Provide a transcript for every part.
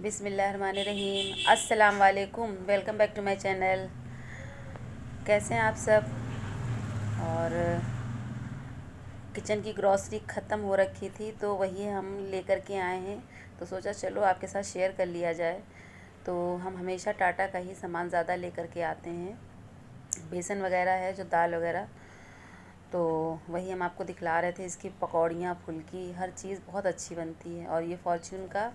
बिस्मिल्लाहिर्रहमानिर्रहीम। अस्सलाम वालेकुम। Welcome back to my channel. कैसे हैं आप सब? और किचन की ग्रॉसरी ख़त्म हो रखी थी तो वही हम लेकर के आए हैं, तो सोचा चलो आपके साथ शेयर कर लिया जाए। तो हम हमेशा टाटा का ही सामान ज़्यादा लेकर के आते हैं। बेसन वगैरह है, जो दाल वगैरह, तो वही हम आपको दिखला रहे थे। इसकी पकौड़ियाँ, फुल्की, हर चीज़ बहुत अच्छी बनती है। और ये फॉर्च्यून का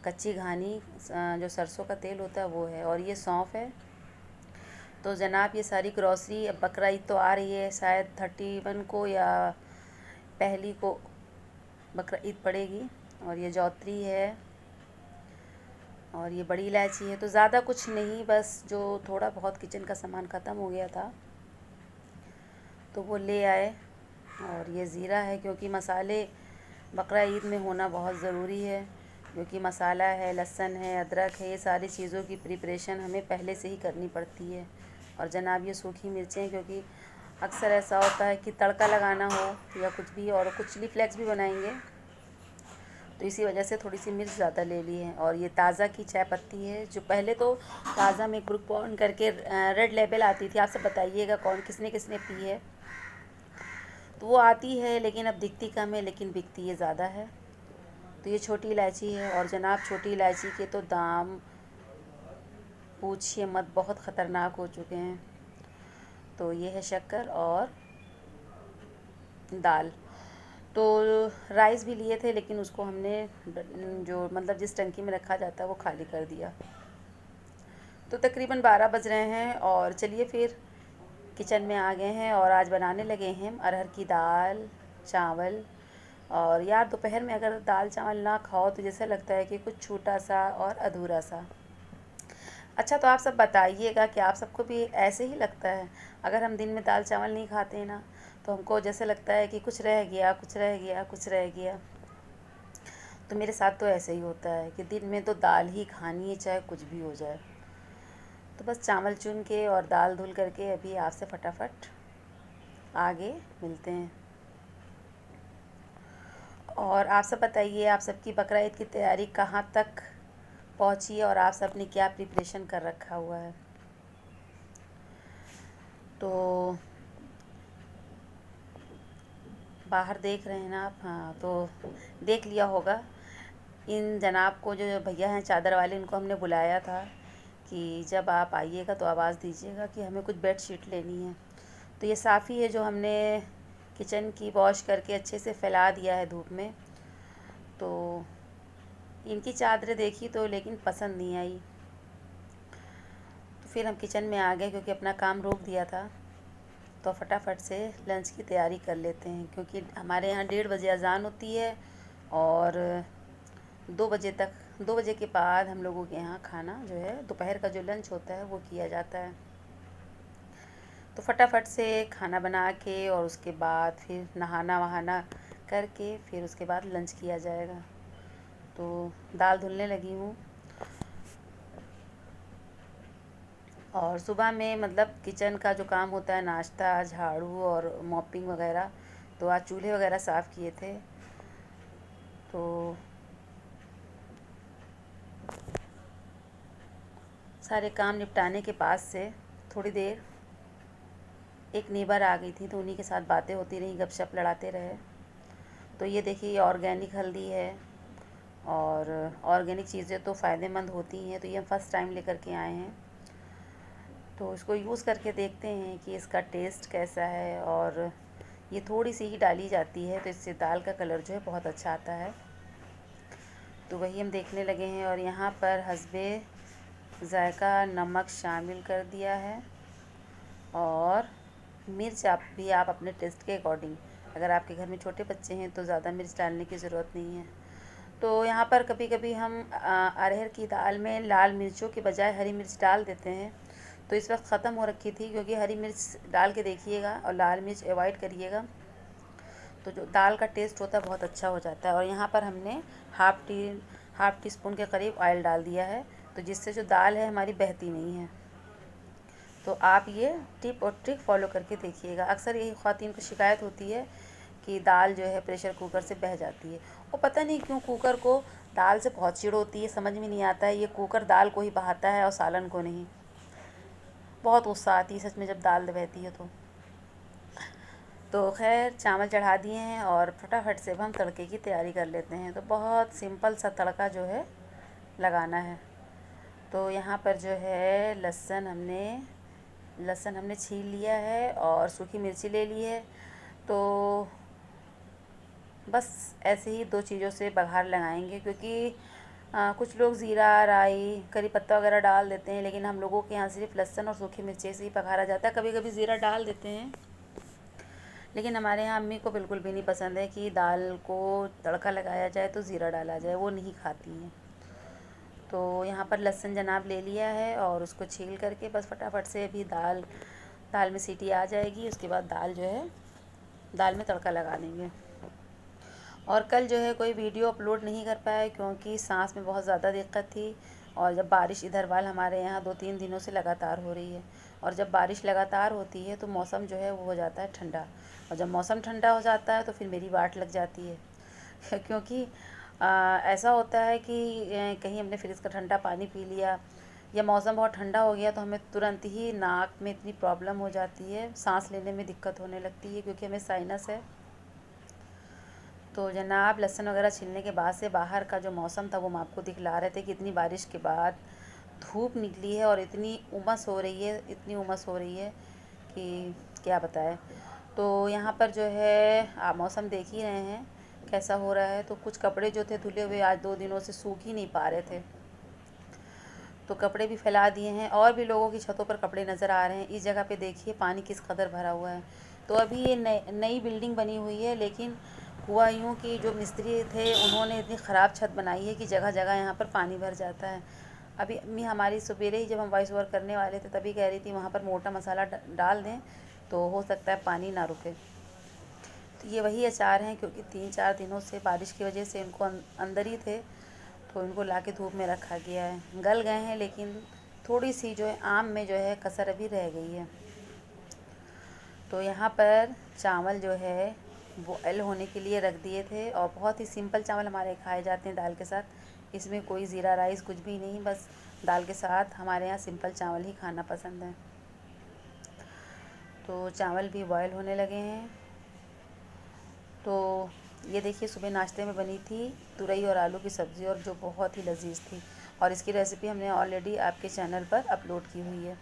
कच्ची घानी जो सरसों का तेल होता है वो है, और ये सौंफ है। तो जनाब ये सारी ग्रॉसरी, अब बकरा ईद तो आ रही है, शायद 31 को या पहली को बकरा ईद पड़ेगी। और ये जौतरी है और ये बड़ी इलायची है। तो ज़्यादा कुछ नहीं, बस जो थोड़ा बहुत किचन का सामान ख़त्म हो गया था तो वो ले आए। और ये ज़ीरा है, क्योंकि मसाले बकरा ईद में होना बहुत ज़रूरी है, क्योंकि मसाला है, लहसुन है, अदरक है, ये सारी चीज़ों की प्रिपरेशन हमें पहले से ही करनी पड़ती है। और जनाब ये सूखी मिर्चें, क्योंकि अक्सर ऐसा होता है कि तड़का लगाना हो या कुछ भी, और कुछ चिली फ्लेक्स भी बनाएंगे, तो इसी वजह से थोड़ी सी मिर्च ज़्यादा ले ली है। और ये ताज़ा की चाय पत्ती है, जो पहले तो ताज़ा में ग्रुप ऑन करके रेड लेबल आती थी। आप सब बताइएगा कौन किसने किसने पी है। तो वो आती है, लेकिन अब दिखती कम है, लेकिन बिकती ये ज़्यादा है। तो ये छोटी इलायची है। और जनाब छोटी इलायची के तो दाम पूछिए मत, बहुत ख़तरनाक हो चुके हैं। तो ये है शक्कर और दाल। तो राइस भी लिए थे, लेकिन उसको हमने जो मतलब जिस टंकी में रखा जाता है वो खाली कर दिया। तो तकरीबन 12 बज रहे हैं और चलिए फिर किचन में आ गए हैं और आज बनाने लगे हैं अरहर की दाल, चावल। और यार दोपहर में अगर दाल चावल ना खाओ तो जैसा लगता है कि कुछ छूटा सा और अधूरा सा। अच्छा, तो आप सब बताइएगा कि आप सबको भी ऐसे ही लगता है? अगर हम दिन में दाल चावल नहीं खाते हैं ना, तो हमको जैसे लगता है कि कुछ रह गया, कुछ रह गया, कुछ रह गया। तो मेरे साथ तो ऐसे ही होता है कि दिन में तो दाल ही खानी है, चाहे कुछ भी हो जाए। तो बस चावल चुन के और दाल धुल करके अभी आपसे फटाफट आगे मिलते हैं। और आप सब बताइए, आप सबकी बकरा ईद की तैयारी कहाँ तक पहुँची है और आप सब ने क्या प्रिपरेशन कर रखा हुआ है? तो बाहर देख रहे हैं ना आप? हाँ, तो देख लिया होगा। इन जनाब को, जो भैया हैं चादर वाले, इनको हमने बुलाया था कि जब आप आइएगा तो आवाज़ दीजिएगा कि हमें कुछ बेड शीट लेनी है। तो ये साफ़ी है जो हमने किचन की वॉश करके अच्छे से फैला दिया है धूप में। तो इनकी चादरें देखी तो लेकिन पसंद नहीं आई, तो फिर हम किचन में आ गए, क्योंकि अपना काम रोक दिया था। तो फटाफट से लंच की तैयारी कर लेते हैं, क्योंकि हमारे यहाँ 1:30 बजे अज़ान होती है और 2 बजे तक, 2 बजे के बाद हम लोगों के यहाँ खाना जो है, दोपहर का जो लंच होता है वो किया जाता है। तो फटाफट से खाना बना के और उसके बाद फिर नहाना वहाना करके फिर उसके बाद लंच किया जाएगा। तो दाल धुलने लगी हूँ। और सुबह में मतलब किचन का जो काम होता है, नाश्ता, झाड़ू और मॉपिंग वगैरह, तो आज चूल्हे वगैरह साफ़ किए थे। तो सारे काम निपटाने के पास से थोड़ी देर एक नेबर आ गई थी, तो उन्हीं के साथ बातें होती रही, गपशप लड़ाते रहे। तो ये देखिए, ये ऑर्गेनिक हल्दी है, और ऑर्गेनिक चीज़ें तो फ़ायदेमंद होती हैं। तो ये हम फर्स्ट टाइम लेकर के आए हैं, तो इसको यूज़ करके देखते हैं कि इसका टेस्ट कैसा है। और ये थोड़ी सी ही डाली जाती है, तो इससे दाल का कलर जो है बहुत अच्छा आता है। तो वही हम देखने लगे हैं। और यहाँ पर हस्बे ज़ायका नमक शामिल कर दिया है, और मिर्च आप अपने टेस्ट के अकॉर्डिंग, अगर आपके घर में छोटे बच्चे हैं तो ज़्यादा मिर्च डालने की ज़रूरत नहीं है। तो यहाँ पर कभी कभी हम अरहर की दाल में लाल मिर्चों के बजाय हरी मिर्च डाल देते हैं। तो इस वक्त ख़त्म हो रखी थी, क्योंकि हरी मिर्च डाल के देखिएगा और लाल मिर्च अवॉइड करिएगा, तो जो दाल का टेस्ट होता है बहुत अच्छा हो जाता है। और यहाँ पर हमने हाफ़ टी स्पून के करीब ऑयल डाल दिया है, तो जिससे जो दाल है हमारी बहती नहीं है। तो आप ये टिप और ट्रिक फॉलो करके देखिएगा। अक्सर यही ख़वातीन को शिकायत होती है कि दाल जो है प्रेशर कुकर से बह जाती है, और पता नहीं क्यों कुकर को दाल से बहुत चिड़ होती है, समझ में नहीं आता है, ये कुकर दाल को ही बहाता है और सालन को नहीं। बहुत गुस्सा आती है सच में जब दाल बहती है तो खैर चावल चढ़ा दिए हैं और फटाफट से अब हम तड़के की तैयारी कर लेते हैं। तो बहुत सिंपल सा तड़का जो है लगाना है। तो यहाँ पर जो है लहसुन हमने छील लिया है और सूखी मिर्ची ले ली है। तो बस ऐसे ही 2 चीज़ों से बघार लगाएंगे, क्योंकि कुछ लोग ज़ीरा, राई, करी पत्ता वगैरह डाल देते हैं, लेकिन हम लोगों के यहाँ सिर्फ लहसुन और सूखी मिर्ची से ही बघारा जाता है। कभी कभी ज़ीरा डाल देते हैं, लेकिन हमारे यहाँ अम्मी को बिल्कुल भी नहीं पसंद है कि दाल को तड़का लगाया जाए तो ज़ीरा डाला जाए, वो नहीं खाती हैं। तो यहाँ पर लहसुन जनाब ले लिया है और उसको छील करके बस फटाफट से अभी दाल में सीटी आ जाएगी, उसके बाद दाल में तड़का लगा देंगे। और कल जो है कोई वीडियो अपलोड नहीं कर पाया क्योंकि सांस में बहुत ज़्यादा दिक्कत थी, और जब बारिश इधर वाल हमारे यहाँ 2-3 दिनों से लगातार हो रही है, और जब बारिश लगातार होती है तो मौसम जो है वो हो जाता है ठंडा, और जब मौसम ठंडा हो जाता है तो फिर मेरी वाट लग जाती है क्योंकि ऐसा होता है कि कहीं हमने फ्रिज का ठंडा पानी पी लिया या मौसम बहुत ठंडा हो गया तो हमें तुरंत ही नाक में इतनी प्रॉब्लम हो जाती है, सांस लेने में दिक्कत होने लगती है क्योंकि हमें साइनस है। तो जनाब लहसुन वगैरह छीलने के बाद से बाहर का जो मौसम था वो हम आपको दिखला रहे थे कि इतनी बारिश के बाद धूप निकली है और इतनी उमस हो रही है कि क्या बताएं। तो यहाँ पर जो है आप मौसम देख ही रहे हैं कैसा हो रहा है। तो कुछ कपड़े जो थे धुले हुए आज 2 दिनों से सूख ही नहीं पा रहे थे, तो कपड़े भी फैला दिए हैं, और भी लोगों की छतों पर कपड़े नज़र आ रहे हैं। इस जगह पे देखिए पानी किस कदर भरा हुआ है। तो अभी ये नई बिल्डिंग बनी हुई है, लेकिन हुआ यूँ कि जो मिस्त्री थे उन्होंने इतनी ख़राब छत बनाई है कि जगह जगह यहाँ पर पानी भर जाता है। अभी अम्मी हमारी सवेरे ही जब हम वॉइस ओवर करने वाले थे तभी कह रही थी वहाँ पर मोटा मसाला डाल दें तो हो सकता है पानी ना रुके। तो ये वही अचार हैं, क्योंकि 3-4 दिनों से बारिश की वजह से इनको अंदर ही थे, तो इनको ला के धूप में रखा गया है। गल गए हैं, लेकिन थोड़ी सी जो है आम में जो है कसर अभी रह गई है। तो यहाँ पर चावल जो है बॉयल होने के लिए रख दिए थे, और बहुत ही सिंपल चावल हमारे खाए जाते हैं दाल के साथ। इसमें कोई ज़ीरा राइस कुछ भी नहीं, बस दाल के साथ हमारे यहाँ सिंपल चावल ही खाना पसंद है। तो चावल भी बॉयल होने लगे हैं। तो ये देखिए सुबह नाश्ते में बनी थी तुरई और आलू की सब्ज़ी, और जो बहुत ही लजीज थी, और इसकी रेसिपी हमने ऑलरेडी आपके चैनल पर अपलोड की हुई है।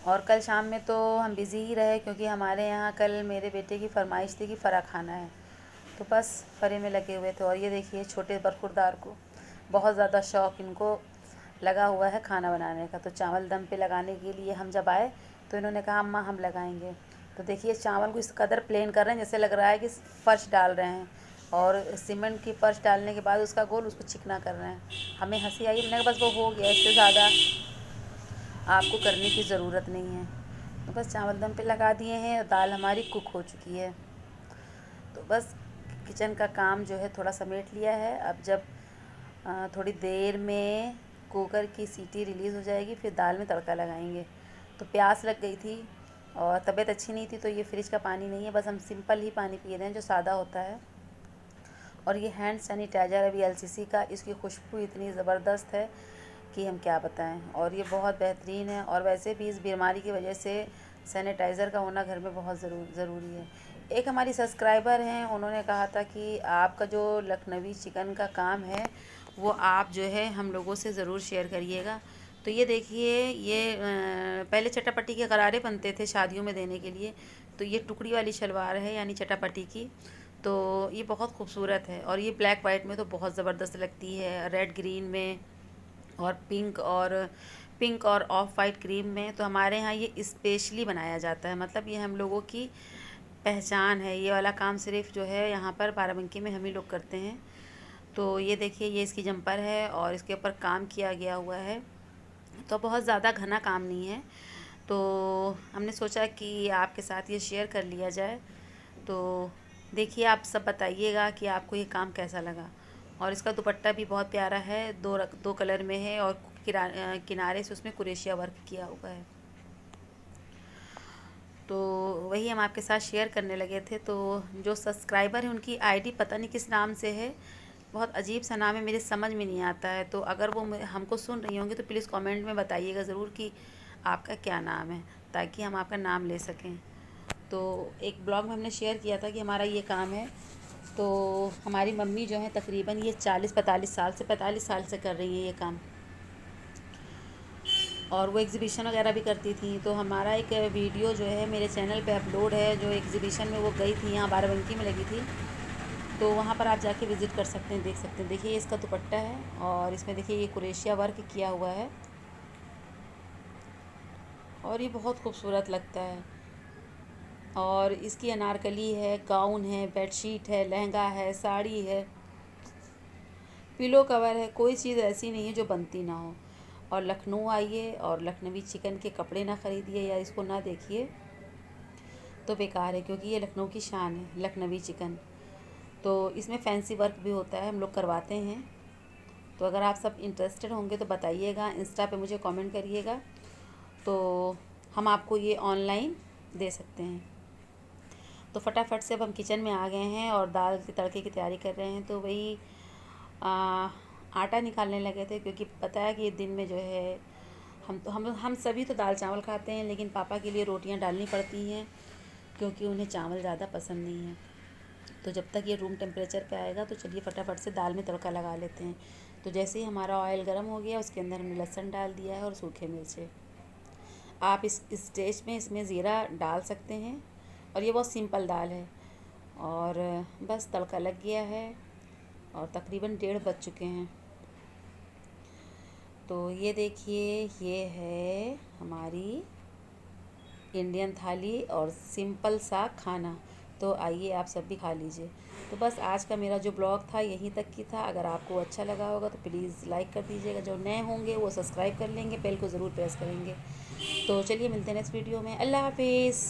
और कल शाम में तो हम बिज़ी ही रहे क्योंकि हमारे यहाँ कल मेरे बेटे की फरमाइश थी कि फ़रा खाना है, तो बस फ़रे में लगे हुए थे। और ये देखिए छोटे बरखुरदार को बहुत ज़्यादा शौक़ इनको लगा हुआ है खाना बनाने का। तो चावल दम पे लगाने के लिए हम जब आए तो इन्होंने कहा अम्मा हम लगाएंगे। तो देखिए चावल को इस कदर प्लेन कर रहे हैं जैसे लग रहा है कि फ़र्श डाल रहे हैं, और सीमेंट की फ़र्श डालने के बाद उसका गोल उसको चिकना कर रहे हैं। हमें हंसी आई, मैंने कहा बस वो हो गया, इससे ज़्यादा आपको करने की ज़रूरत नहीं है। तो बस चावल दम पे लगा दिए हैं और दाल हमारी कुक हो चुकी है। तो बस किचन का काम जो है थोड़ा समेट लिया है। अब जब थोड़ी देर में कुकर की सीटी रिलीज़ हो जाएगी फिर दाल में तड़का लगाएंगे। तो प्यास लग गई थी और तबीयत अच्छी नहीं थी, तो ये फ्रिज का पानी नहीं है, बस हम सिंपल ही पानी पी रहे हैं जो सादा होता है। और ये हैंड सैनिटाइज़र अभी एलसीसी का, इसकी खुशबू इतनी ज़बरदस्त है कि हम क्या बताएं, और ये बहुत बेहतरीन है। और वैसे भी इस बीमारी की वजह से सैनिटाइज़र का होना घर में बहुत ज़रूरी है। एक हमारी सब्सक्राइबर हैं, उन्होंने कहा था कि आपका जो लखनवी चिकन का काम है वो आप जो है हम लोगों से ज़रूर शेयर करिएगा। तो ये देखिए ये पहले चटापटी के गरारे बनते थे शादियों में देने के लिए, तो ये टुकड़ी वाली शलवार है यानी चटापटी की। तो ये बहुत खूबसूरत है, और ये ब्लैक वाइट में तो बहुत ज़बरदस्त लगती है, रेड ग्रीन में और पिंक और ऑफ वाइट क्रीम में। तो हमारे यहाँ ये स्पेशली बनाया जाता है, मतलब ये हम लोगों की पहचान है। ये वाला काम सिर्फ जो है यहाँ पर बाराबंकी में हम ही लोग करते हैं। तो ये देखिए ये इसकी जंपर है और इसके ऊपर काम किया गया हुआ है, तो बहुत ज़्यादा घना काम नहीं है। तो हमने सोचा कि आपके साथ ये शेयर कर लिया जाए। तो देखिए आप सब बताइएगा कि आपको ये काम कैसा लगा। और इसका दुपट्टा भी बहुत प्यारा है, दो कलर में है, और किनारे से उसमें कुरेशिया वर्क किया हुआ है। तो वही हम आपके साथ शेयर करने लगे थे। तो जो सब्सक्राइबर है उनकी आईडी पता नहीं किस नाम से है, बहुत अजीब सा नाम है, मेरे समझ में नहीं आता है। तो अगर वो हमको सुन रही होंगी तो प्लीज़ कमेंट में बताइएगा ज़रूर कि आपका क्या नाम है, ताकि हम आपका नाम ले सकें। तो एक ब्लॉग में हमने शेयर किया था कि हमारा ये काम है। तो हमारी मम्मी जो है तकरीबन ये 45 साल से कर रही है ये काम, और वो एग्ज़िबिशन वगैरह भी करती थी। तो हमारा एक वीडियो जो है मेरे चैनल पे अपलोड है, जो एग्ज़िबिशन में वो गई थी, यहाँ बाराबंकी में लगी थी। तो वहाँ पर आप जाके विज़िट कर सकते हैं, देख सकते हैं। देखिए इसका दुपट्टा है, और इसमें देखिए ये कुरेशिया वर्क किया हुआ है, और ये बहुत खूबसूरत लगता है। और इसकी अनारकली है, गाउन है, बेडशीट है, लहंगा है, साड़ी है, पिलो कवर है, कोई चीज़ ऐसी नहीं है जो बनती ना हो। और लखनऊ आइए और लखनवी चिकन के कपड़े ना ख़रीदिए या इसको ना देखिए तो बेकार है, क्योंकि ये लखनऊ की शान है, लखनवी चिकन। तो इसमें फैंसी वर्क भी होता है, हम लोग करवाते हैं। तो अगर आप सब इंटरेस्टेड होंगे तो बताइएगा, इंस्टा पे मुझे कमेंट करिएगा, तो हम आपको ये ऑनलाइन दे सकते हैं। तो फटाफट से अब हम किचन में आ गए हैं और दाल के तड़के की तैयारी कर रहे हैं। तो वही आटा निकालने लगे थे, क्योंकि पता है कि दिन में जो है हम सभी तो दाल चावल खाते हैं, लेकिन पापा के लिए रोटियां डालनी पड़ती हैं, क्योंकि उन्हें चावल ज़्यादा पसंद नहीं है। तो जब तक ये रूम टेम्परेचर पे आएगा तो चलिए फटाफट से दाल में तड़का लगा लेते हैं। तो जैसे ही हमारा ऑयल गर्म हो गया, उसके अंदर हमने लहसुन डाल दिया है और सूखे मिर्चे। आप इस स्टेज में इसमें ज़ीरा डाल सकते हैं, और ये बहुत सिंपल दाल है। और बस तड़का लग गया है, और तकरीबन 1:30 बज चुके हैं। तो ये देखिए, ये है हमारी इंडियन थाली और सिंपल सा खाना। तो आइए आप सब भी खा लीजिए। तो बस आज का मेरा जो ब्लॉग था यहीं तक की था। अगर आपको अच्छा लगा होगा तो प्लीज़ लाइक कर दीजिएगा, जो नए होंगे वो सब्सक्राइब कर लेंगे, बेल को ज़रूर प्रेस करेंगे। तो चलिए मिलते हैं नेक्स्ट वीडियो में। अल्लाह हाफिज़।